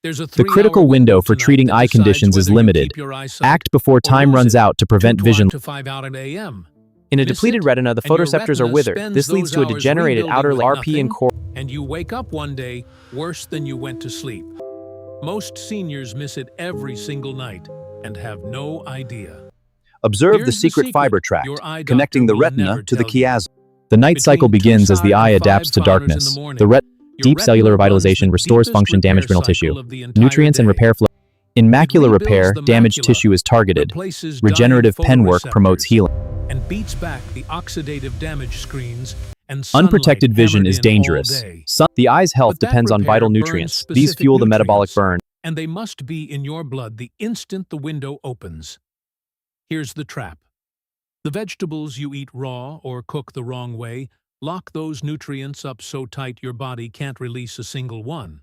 There's a The 3-hour critical window for tonight treating that eye decides conditions is whether you limited. keep your eyesight Act before or time lose runs it. out to prevent 2 vision. to 5 out at a.m. In a Miss depleted it, retina, the and your photoreceptors are retina withered. spends This leads those to a hours degenerated rebuilding outer like RP and nothing, core. and you wake up one day worse than you went to sleep. Most seniors miss it every single night and have no idea. Observe the Here's the secret secret fiber tract, your eye connecting doctor the will retina never to the tell you. chiasm. The night cycle Between begins as the 2 eye and adapts 5 to hours in the darkness. morning, The your deep cellular retina runs the vitalization restores deepest function repair damaged renal tissue. cycle of the entire Nutrients and day. repair flow. In macular rebuilds repair, the damaged macula, tissue is targeted. replaces Regenerative dying pen work promotes photoreceptors, healing. and beats back the oxidative damage screens and sunlight Unprotected vision hammered is in all dangerous. day. The eye's health But that depends on repair vital burns nutrients. These specific fuel the metabolic nutrients, burn. and they must be in your blood the instant the window opens. Here's the trap. The vegetables you eat raw or cook the wrong way lock those nutrients up so tight your body can't release a single one.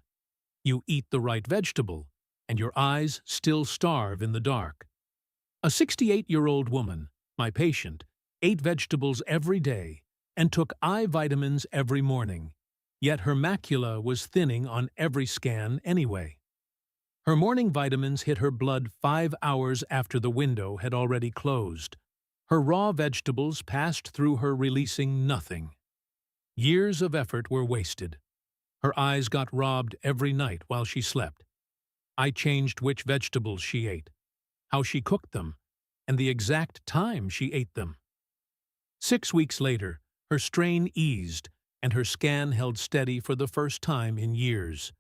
You eat the right vegetable, and your eyes still starve in the dark. A 68-year-old woman, my patient, ate vegetables every day and took eye vitamins every morning, yet her macula was thinning on every scan anyway. Her morning vitamins hit her blood 5 hours after the window had already closed. Her raw vegetables passed through her, releasing nothing. Years of effort were wasted. Her eyes got robbed every night while she slept. I changed which vegetables she ate, how she cooked them, and the exact time she ate them. 6 weeks later, her strain eased, and her scan held steady for the first time in years.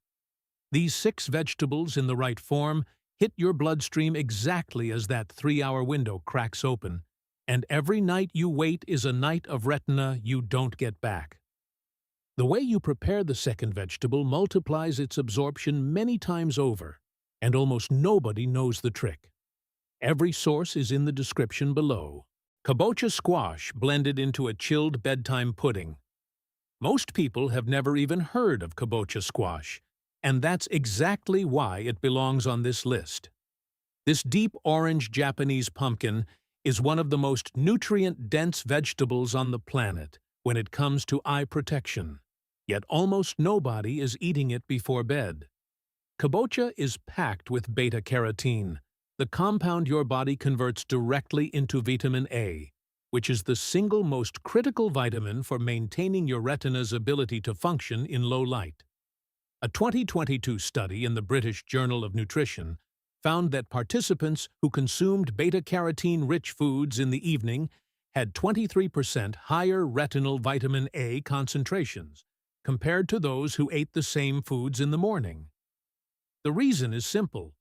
These 6 vegetables in the right form hit your bloodstream exactly as that 3-hour window cracks open, and every night you wait is a night of retina you don't get back. The way you prepare the second vegetable multiplies its absorption many times over, and almost nobody knows the trick. Every source is in the description below. Kabocha squash blended into a chilled bedtime pudding. Most people have never even heard of kabocha squash, and that's exactly why it belongs on this list. This deep orange Japanese pumpkin is one of the most nutrient-dense vegetables on the planet when it comes to eye protection, yet almost nobody is eating it before bed. Kabocha is packed with beta-carotene, the compound your body converts directly into vitamin A, which is the single most critical vitamin for maintaining your retina's ability to function in low light. A 2022 study in the British Journal of Nutrition found that participants who consumed beta-carotene-rich foods in the evening had 23% higher retinal vitamin A concentrations compared to those who ate the same foods in the morning. The reason is simple.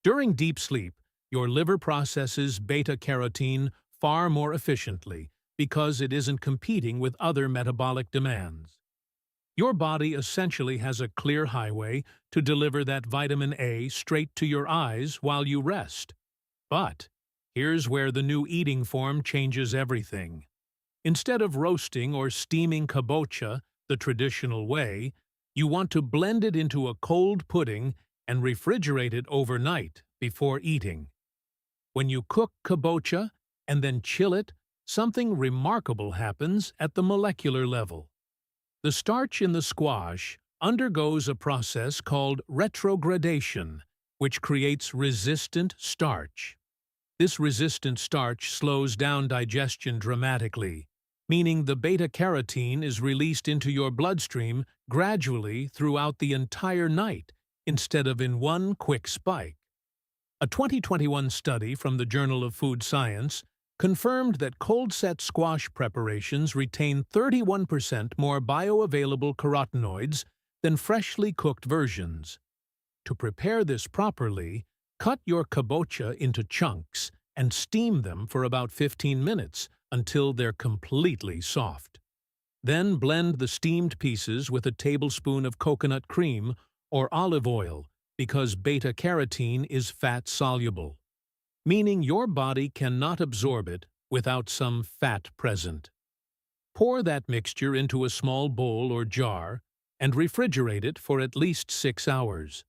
During deep sleep, your liver processes beta-carotene far more efficiently because it isn't competing with other metabolic demands. Your body essentially has a clear highway to deliver that vitamin A straight to your eyes while you rest. But here's where the new eating form changes everything. Instead of roasting or steaming kabocha the traditional way, you want to blend it into a cold pudding and refrigerate it overnight before eating. When you cook kabocha and then chill it, something remarkable happens at the molecular level. The starch in the squash undergoes a process called retrogradation, which creates resistant starch. This resistant starch slows down digestion dramatically, meaning the beta-carotene is released into your bloodstream gradually throughout the entire night instead of in one quick spike. A 2021 study from the Journal of Food Science confirmed that cold-set squash preparations retain 31% more bioavailable carotenoids than freshly cooked versions. To prepare this properly, cut your kabocha into chunks and steam them for about 15 minutes until they're completely soft. Then blend the steamed pieces with a tablespoon of coconut cream or olive oil because beta-carotene is fat-soluble, meaning your body cannot absorb it without some fat present. Pour that mixture into a small bowl or jar and refrigerate it for at least 6 hours.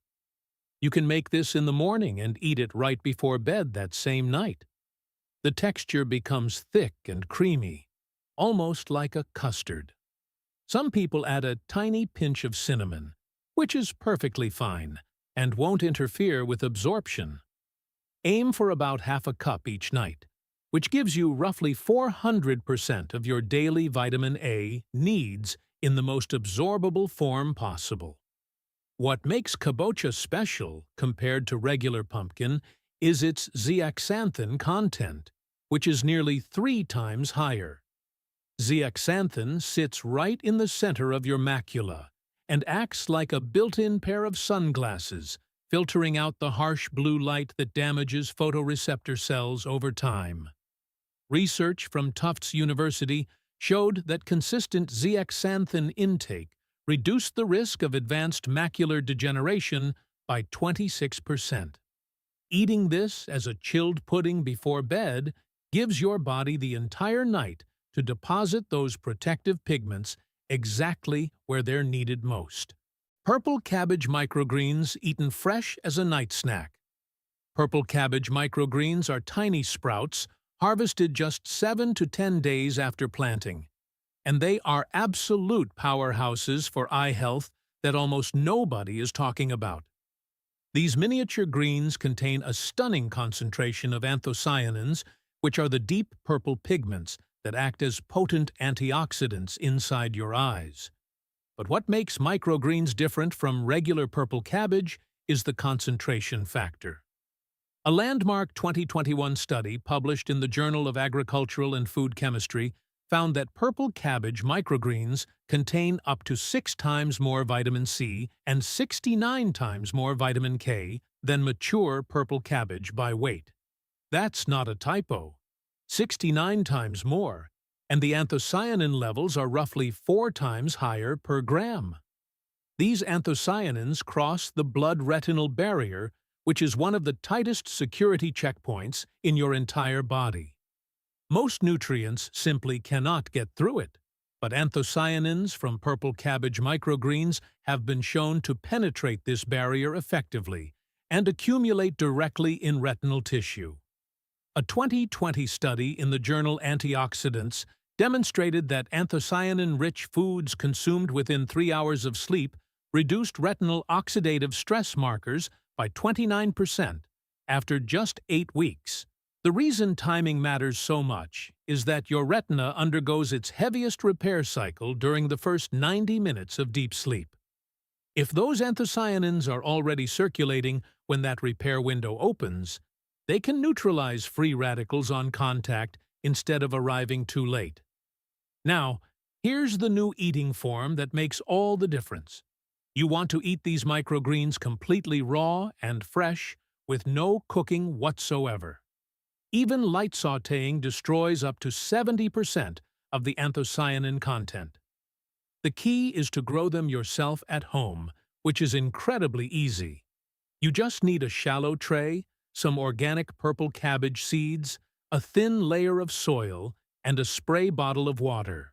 You can make this in the morning and eat it right before bed that same night. The texture becomes thick and creamy, almost like a custard. Some people add a tiny pinch of cinnamon, which is perfectly fine, and won't interfere with absorption. Aim for about half a cup each night, which gives you roughly 400% of your daily vitamin A needs in the most absorbable form possible. What makes kabocha special compared to regular pumpkin is its zeaxanthin content, which is nearly 3 times higher. Zeaxanthin sits right in the center of your macula and acts like a built-in pair of sunglasses, filtering out the harsh blue light that damages photoreceptor cells over time. Research from Tufts University showed that consistent zeaxanthin intake reduced the risk of advanced macular degeneration by 26%. Eating this as a chilled pudding before bed gives your body the entire night to deposit those protective pigments exactly where they're needed most. Purple cabbage microgreens eaten fresh as a night snack. Purple cabbage microgreens are tiny sprouts harvested just 7 to 10 days after planting, and they are absolute powerhouses for eye health that almost nobody is talking about. These miniature greens contain a stunning concentration of anthocyanins, which are the deep purple pigments that act as potent antioxidants inside your eyes. But what makes microgreens different from regular purple cabbage is the concentration factor. A landmark 2021 study published in the Journal of Agricultural and Food Chemistry found that purple cabbage microgreens contain up to 6 times more vitamin C and 69 times more vitamin K than mature purple cabbage by weight. That's not a typo. 69 times more, and the anthocyanin levels are roughly 4 times higher per gram. These anthocyanins cross the blood-retinal barrier, which is one of the tightest security checkpoints in your entire body. Most nutrients simply cannot get through it, but anthocyanins from purple cabbage microgreens have been shown to penetrate this barrier effectively and accumulate directly in retinal tissue. A 2020 study in the journal Antioxidants demonstrated that anthocyanin-rich foods consumed within 3 hours of sleep reduced retinal oxidative stress markers by 29% after just 8 weeks. The reason timing matters so much is that your retina undergoes its heaviest repair cycle during the first 90 minutes of deep sleep. If those anthocyanins are already circulating when that repair window opens, they can neutralize free radicals on contact instead of arriving too late. Now, here's the new eating form that makes all the difference. You want to eat these microgreens completely raw and fresh, with no cooking whatsoever. Even light sautéing destroys up to 70% of the anthocyanin content. The key is to grow them yourself at home, which is incredibly easy. You just need a shallow tray, some organic purple cabbage seeds, a thin layer of soil, and a spray bottle of water.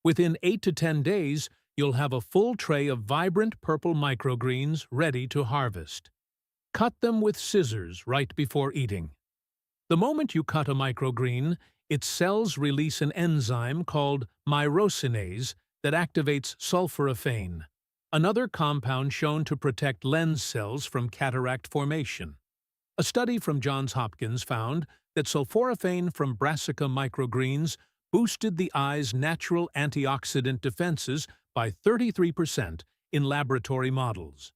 Within 8 to 10 days, you'll have a full tray of vibrant purple microgreens ready to harvest. Cut them with scissors right before eating. The moment you cut a microgreen, its cells release an enzyme called myrosinase that activates sulforaphane, another compound shown to protect lens cells from cataract formation. A study from Johns Hopkins found that sulforaphane from brassica microgreens boosted the eye's natural antioxidant defenses by 33% in laboratory models.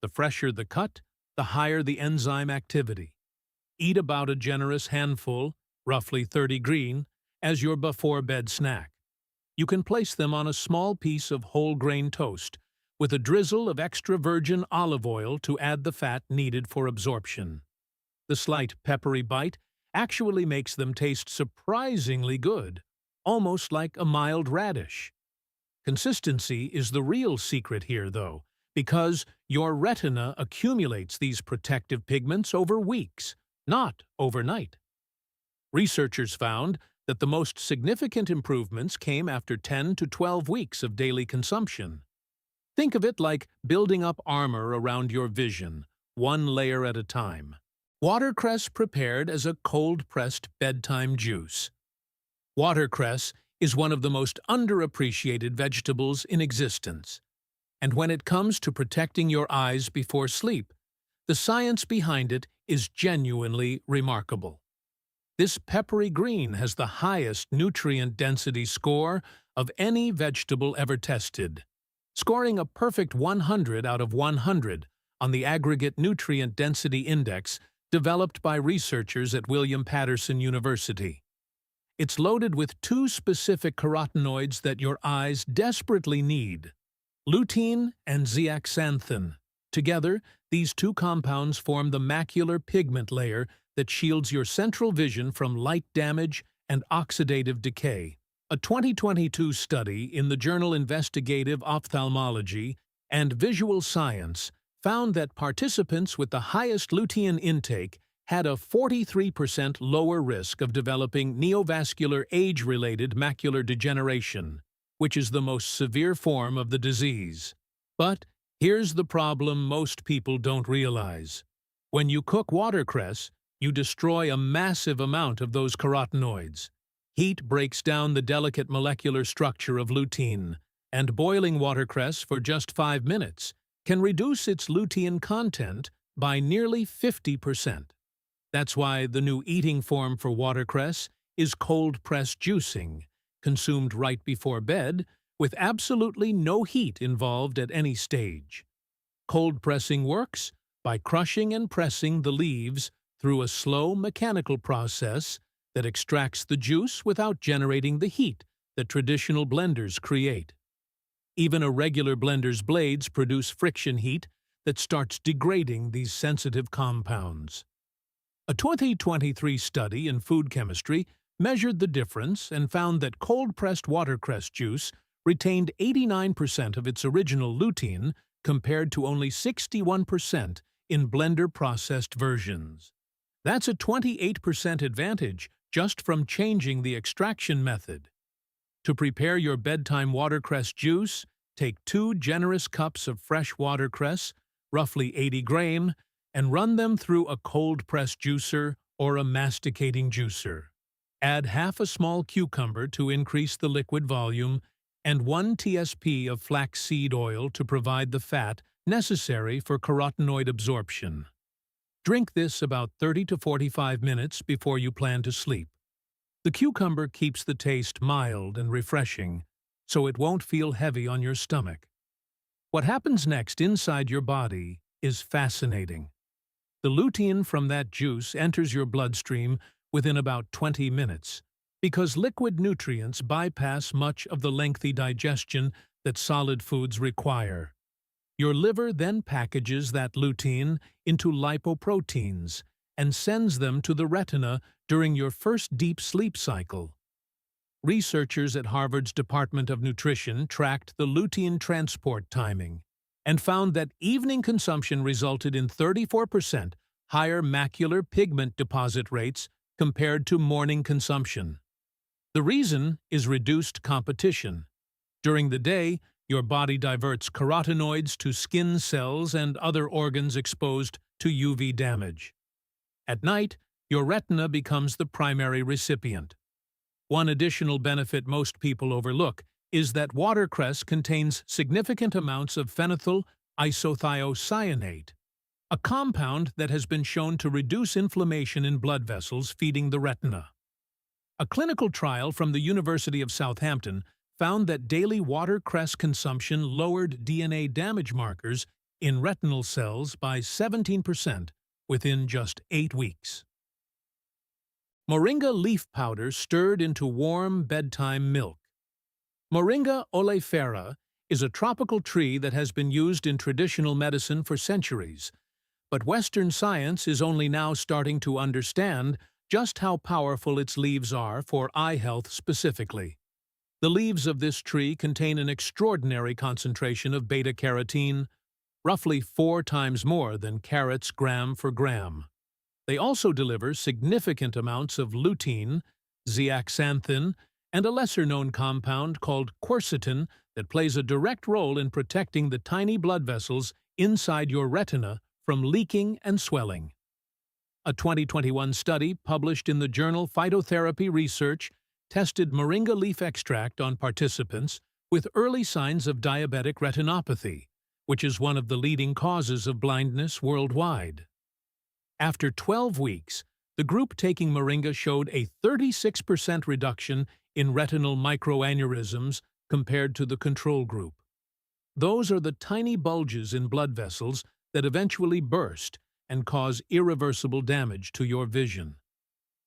The fresher the cut, the higher the enzyme activity. Eat about a generous handful, roughly 30 green, as your before-bed snack. You can place them on a small piece of whole-grain toast, with a drizzle of extra virgin olive oil to add the fat needed for absorption. The slight peppery bite actually makes them taste surprisingly good, almost like a mild radish. Consistency is the real secret here, though, because your retina accumulates these protective pigments over weeks, not overnight. Researchers found that the most significant improvements came after 10 to 12 weeks of daily consumption. Think of it like building up armor around your vision, one layer at a time. Watercress prepared as a cold-pressed bedtime juice. Watercress is one of the most underappreciated vegetables in existence. And when it comes to protecting your eyes before sleep, The science behind it is genuinely remarkable. This peppery green has the highest nutrient density score of any vegetable ever tested, scoring a perfect 100 out of 100 on the aggregate nutrient density index developed by researchers at William Patterson University. It's loaded with two specific carotenoids that your eyes desperately need: lutein and zeaxanthin. Together, these two compounds form the macular pigment layer that shields your central vision from light damage and oxidative decay. A 2022 study in the journal Investigative Ophthalmology and Visual Science found that participants with the highest lutein intake had a 43% lower risk of developing neovascular age-related macular degeneration, which is the most severe form of the disease. But here's the problem most people don't realize. When you cook watercress, you destroy a massive amount of those carotenoids. Heat breaks down the delicate molecular structure of lutein, and boiling watercress for just 5 minutes can reduce its lutein content by nearly 50%. That's why the new eating form for watercress is cold-pressed juicing, consumed right before bed, with absolutely no heat involved at any stage. Cold pressing works by crushing and pressing the leaves through a slow mechanical process that extracts the juice without generating the heat that traditional blenders create. Even a regular blender's blades produce friction heat that starts degrading these sensitive compounds. A 2023 study in food chemistry measured the difference and found that cold-pressed watercress juice retained 89% of its original lutein compared to only 61% in blender-processed versions. That's a 28% advantage just from changing the extraction method. To prepare your bedtime watercress juice, take 2 generous cups of fresh watercress, roughly 80 grams, and run them through a cold-press juicer or a masticating juicer. Add half a small cucumber to increase the liquid volume, and 1 TSP of flaxseed oil to provide the fat necessary for carotenoid absorption. Drink this about 30 to 45 minutes before you plan to sleep. The cucumber keeps the taste mild and refreshing, so it won't feel heavy on your stomach. What happens next inside your body is fascinating. The lutein from that juice enters your bloodstream within about 20 minutes, because liquid nutrients bypass much of the lengthy digestion that solid foods require. Your liver then packages that lutein into lipoproteins and sends them to the retina during your first deep sleep cycle. Researchers at Harvard's Department of Nutrition tracked the lutein transport timing and found that evening consumption resulted in 34% higher macular pigment deposit rates compared to morning consumption. The reason is reduced competition. During the day, your body diverts carotenoids to skin cells and other organs exposed to UV damage. At night, your retina becomes the primary recipient. One additional benefit most people overlook is that watercress contains significant amounts of phenyl isothiocyanate, a compound that has been shown to reduce inflammation in blood vessels feeding the retina. A clinical trial from the University of Southampton found that daily watercress consumption lowered DNA damage markers in retinal cells by 17% within just 8 weeks. Moringa leaf powder stirred into warm bedtime milk. Moringa oleifera is a tropical tree that has been used in traditional medicine for centuries, but Western science is only now starting to understand just how powerful its leaves are for eye health specifically. The leaves of this tree contain an extraordinary concentration of beta-carotene, roughly 4 times more than carrots gram for gram. They also deliver significant amounts of lutein, zeaxanthin, and a lesser-known compound called quercetin that plays a direct role in protecting the tiny blood vessels inside your retina from leaking and swelling. A 2021 study published in the journal Phytotherapy Research tested moringa leaf extract on participants with early signs of diabetic retinopathy, which is one of the leading causes of blindness worldwide. After 12 weeks, the group taking moringa showed a 36% reduction in retinal microaneurysms compared to the control group. Those are the tiny bulges in blood vessels that eventually burst and cause irreversible damage to your vision.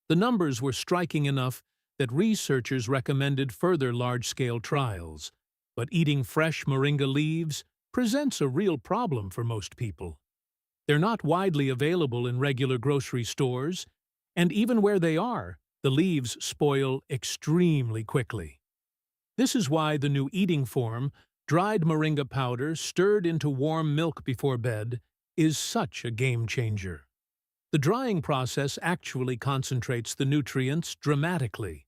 The numbers were striking enough that researchers recommended further large-scale trials, but eating fresh moringa leaves presents a real problem for most people. They're not widely available in regular grocery stores, and even where they are, the leaves spoil extremely quickly. This is why the new eating form, dried moringa powder stirred into warm milk before bed, is such a game-changer. The drying process actually concentrates the nutrients dramatically.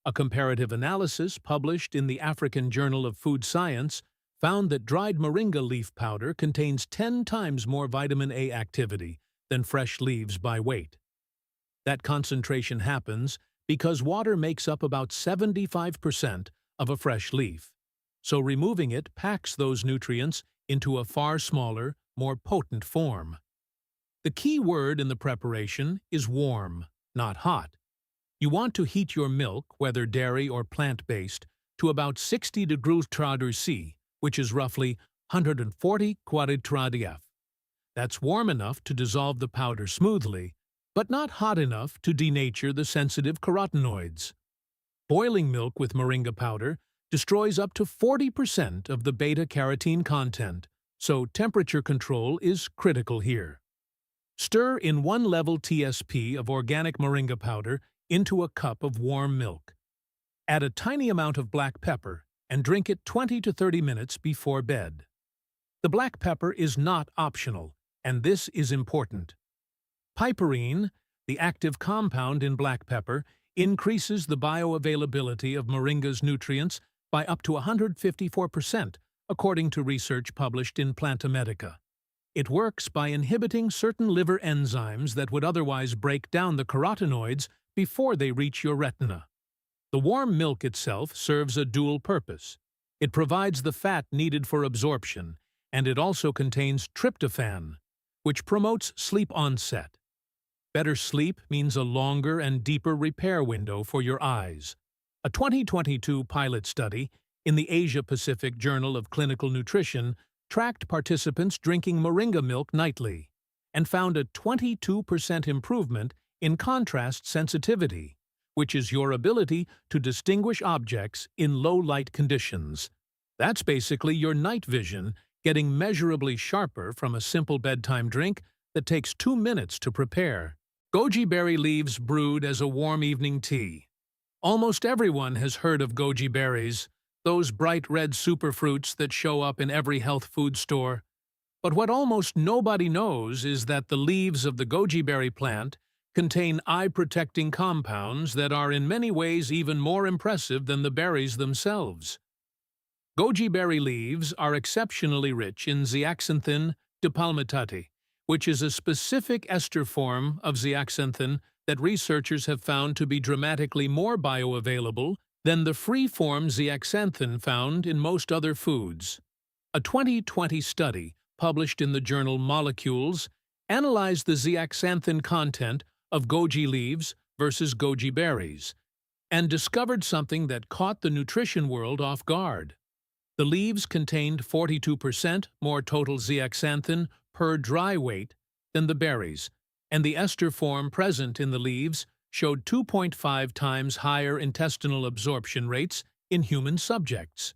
A comparative analysis published in the African Journal of Food Science found that dried moringa leaf powder contains 10 times more vitamin A activity than fresh leaves by weight. That concentration happens because water makes up about 75% of a fresh leaf, so removing it packs those nutrients into a far smaller, more potent form. The key word in the preparation is warm, not hot. You want to heat your milk, whether dairy or plant-based, to about 60 degrees C, which is roughly 140 °C. That's warm enough to dissolve the powder smoothly, but not hot enough to denature the sensitive carotenoids. Boiling milk with moringa powder destroys up to 40% of the beta-carotene content, so temperature control is critical here. Stir in 1 TSP of organic moringa powder into a cup of warm milk. Add a tiny amount of black pepper and drink it 20 to 30 minutes before bed. The black pepper is not optional, and this is important. Piperine, the active compound in black pepper, increases the bioavailability of moringa's nutrients by up to 154%, according to research published in Plantamedica. It works by inhibiting certain liver enzymes that would otherwise break down the carotenoids before they reach your retina. The warm milk itself serves a dual purpose. It provides the fat needed for absorption, and it also contains tryptophan, which promotes sleep onset. Better sleep means a longer and deeper repair window for your eyes. A 2022 pilot study in the Asia-Pacific Journal of Clinical Nutrition tracked participants drinking moringa milk nightly and found a 22% improvement in contrast sensitivity, which is your ability to distinguish objects in low-light conditions. That's basically your night vision getting measurably sharper from a simple bedtime drink that takes 2 minutes to prepare. Goji berry leaves brewed as a warm evening tea. Almost everyone has heard of goji berries, those bright red superfruits that show up in every health food store. But what almost nobody knows is that the leaves of the goji berry plant contain eye-protecting compounds that are in many ways even more impressive than the berries themselves. Goji berry leaves are exceptionally rich in zeaxanthin dipalmitate, which is a specific ester form of zeaxanthin that researchers have found to be dramatically more bioavailable than the free-form zeaxanthin found in most other foods. A 2020 study published in the journal Molecules analyzed the zeaxanthin content of goji leaves versus goji berries and discovered something that caught the nutrition world off guard. The leaves contained 42% more total zeaxanthin per dry weight than the berries, and the ester form present in the leaves showed 2.5 times higher intestinal absorption rates in human subjects.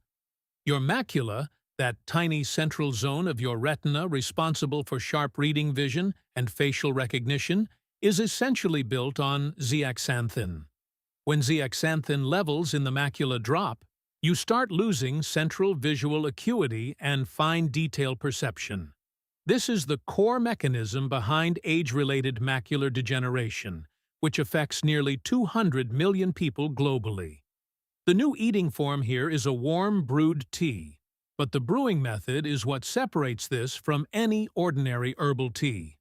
Your macula, that tiny central zone of your retina responsible for sharp reading vision and facial recognition, is essentially built on zeaxanthin. When zeaxanthin levels in the macula drop, you start losing central visual acuity and fine detail perception. This is the core mechanism behind age-related macular degeneration, which affects nearly 200 million people globally. The new eating form here is a warm brewed tea, but the brewing method is what separates this from any ordinary herbal tea.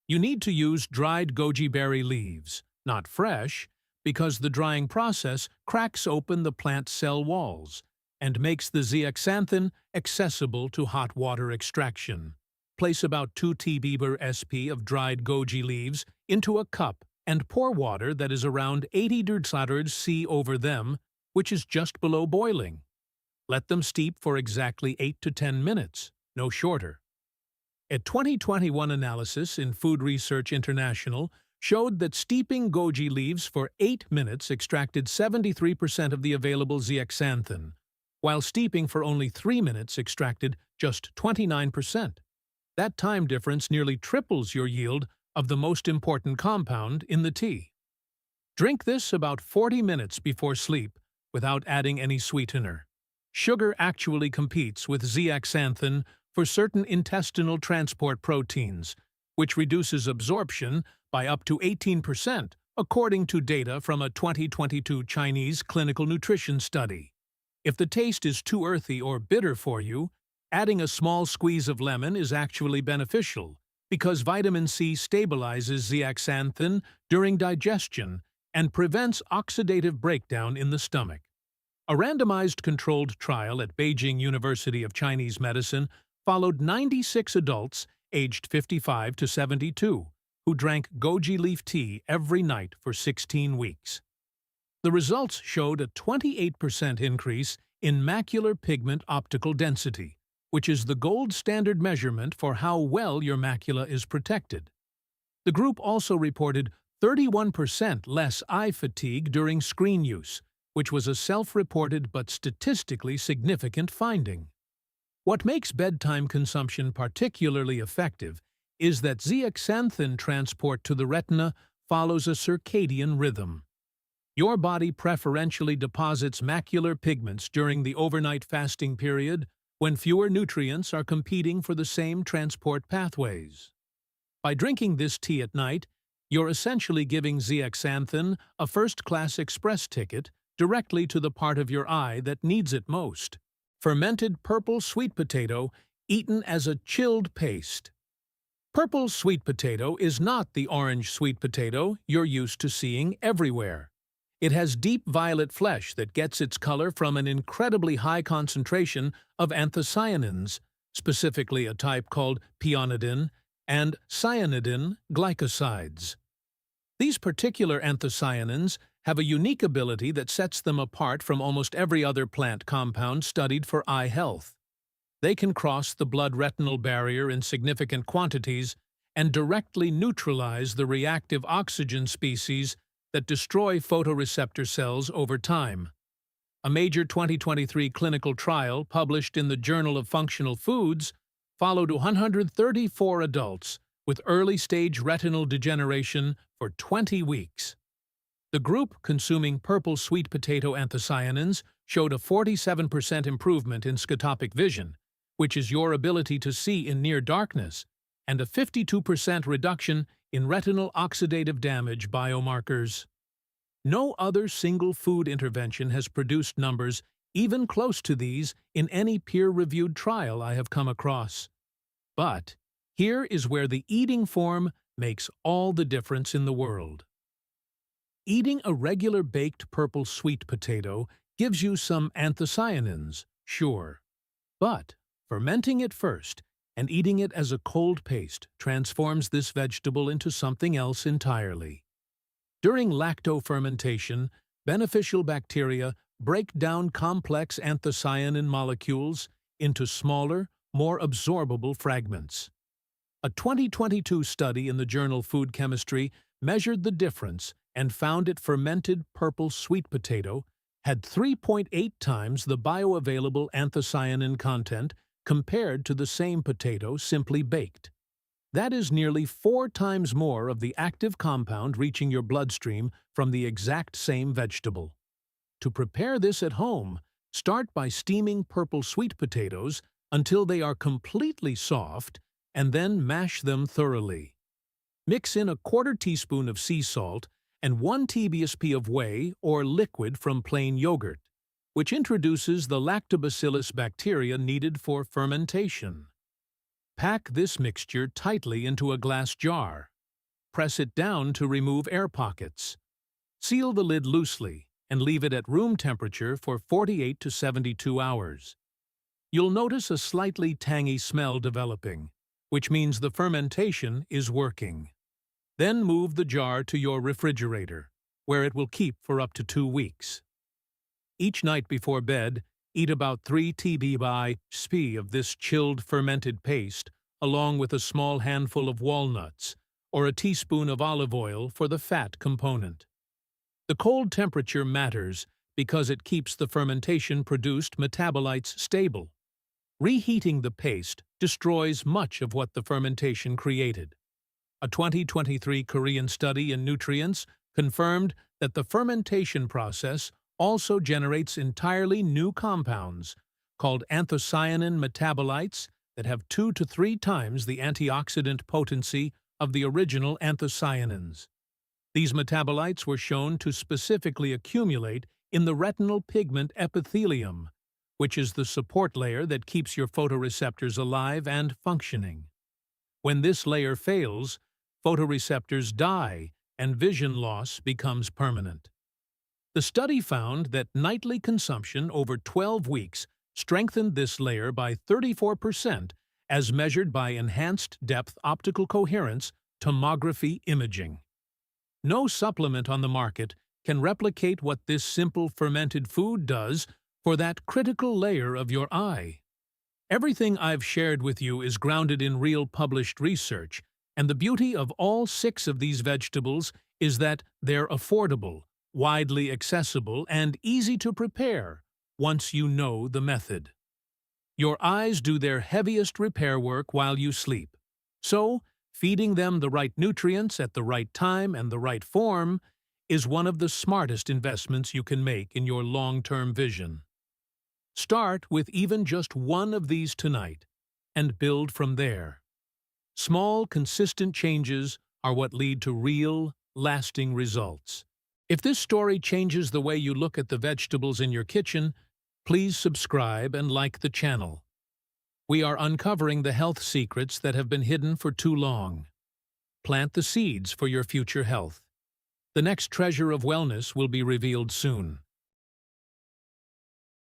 You need to use dried goji berry leaves, not fresh, because the drying process cracks open the plant cell walls, and makes the zeaxanthin accessible to hot water extraction. Place about 2 tbr sp of dried goji leaves into a cup and pour water that is around 80 degrees C over them, which is just below boiling. Let them steep for exactly 8 to 10 minutes, no shorter. A 2021 analysis in Food Research International showed that steeping goji leaves for 8 minutes extracted 73% of the available zeaxanthin, while steeping for only 3 minutes extracted just 29%. That time difference nearly triples your yield of the most important compound in the tea. Drink this about 40 minutes before sleep without adding any sweetener. Sugar actually competes with zeaxanthin for certain intestinal transport proteins, which reduces absorption by up to 18%, according to data from a 2022 Chinese clinical nutrition study. If the taste is too earthy or bitter for you, adding a small squeeze of lemon is actually beneficial because vitamin C stabilizes zeaxanthin during digestion and prevents oxidative breakdown in the stomach. A randomized controlled trial at Beijing University of Chinese Medicine followed 96 adults aged 55 to 72 who drank goji leaf tea every night for 16 weeks. The results showed a 28% increase in macular pigment optical density, which is the gold standard measurement for how well your macula is protected. The group also reported 31% less eye fatigue during screen use, which was a self-reported but statistically significant finding. What makes bedtime consumption particularly effective is that zeaxanthin transport to the retina follows a circadian rhythm. Your body preferentially deposits macular pigments during the overnight fasting period when fewer nutrients are competing for the same transport pathways. By drinking this tea at night, you're essentially giving zeaxanthin a first-class express ticket directly to the part of your eye that needs it most. Fermented purple sweet potato eaten as a chilled paste. Purple sweet potato is not the orange sweet potato you're used to seeing everywhere. It has deep violet flesh that gets its color from an incredibly high concentration of anthocyanins, specifically a type called peonidin and cyanidin glycosides. These particular anthocyanins have a unique ability that sets them apart from almost every other plant compound studied for eye health. They can cross the blood-retinal barrier in significant quantities and directly neutralize the reactive oxygen species that destroy photoreceptor cells over time. A major 2023 clinical trial published in the Journal of Functional Foods followed 134 adults with early-stage retinal degeneration for 20 weeks. The group consuming purple sweet potato anthocyanins showed a 47% improvement in scotopic vision, which is your ability to see in near darkness, and a 52% reduction in retinal oxidative damage biomarkers. No other single food intervention has produced numbers even close to these in any peer-reviewed trial I have come across. But here is where the eating form makes all the difference in the world. Eating a regular baked purple sweet potato gives you some anthocyanins, sure. But fermenting it first and eating it as a cold paste transforms this vegetable into something else entirely. During lactofermentation, beneficial bacteria break down complex anthocyanin molecules into smaller, more absorbable fragments. A 2022 study in the journal Food Chemistry measured the difference and found it fermented purple sweet potato had 3.8 times the bioavailable anthocyanin content compared to the same potato simply baked. That is nearly 4 times more of the active compound reaching your bloodstream from the exact same vegetable. To prepare this at home, start by steaming purple sweet potatoes until they are completely soft and then mash them thoroughly. Mix in a 1/4 teaspoon of sea salt and 1 tsp of whey or liquid from plain yogurt, which introduces the lactobacillus bacteria needed for fermentation. Pack this mixture tightly into a glass jar. Press it down to remove air pockets. Seal the lid loosely and leave it at room temperature for 48 to 72 hours. You'll notice a slightly tangy smell developing, which means the fermentation is working. Then move the jar to your refrigerator, where it will keep for up to 2 weeks. Each night before bed, eat about 3 teaspoons of this chilled fermented paste, along with a small handful of walnuts, or a teaspoon of olive oil for the fat component. The cold temperature matters because it keeps the fermentation-produced metabolites stable. Reheating the paste destroys much of what the fermentation created. A 2023 Korean study in nutrients confirmed that the fermentation process also generates entirely new compounds called anthocyanin metabolites that have 2 to 3 times the antioxidant potency of the original anthocyanins. These metabolites were shown to specifically accumulate in the retinal pigment epithelium, which is the support layer that keeps your photoreceptors alive and functioning. When this layer fails, photoreceptors die and vision loss becomes permanent. The study found that nightly consumption over 12 weeks strengthened this layer by 34% as measured by enhanced depth optical coherence tomography imaging. No supplement on the market can replicate what this simple fermented food does for that critical layer of your eye. Everything I've shared with you is grounded in real published research, and the beauty of all 6 of these vegetables is that they're affordable, widely accessible, and easy to prepare once you know the method. Your eyes do their heaviest repair work while you sleep, so feeding them the right nutrients at the right time and the right form is one of the smartest investments you can make in your long-term vision. Start with even just one of these tonight and build from there. Small, consistent changes are what lead to real, lasting results. If this story changes the way you look at the vegetables in your kitchen, please subscribe and like the channel. We are uncovering the health secrets that have been hidden for too long. Plant the seeds for your future health. The next treasure of wellness will be revealed soon.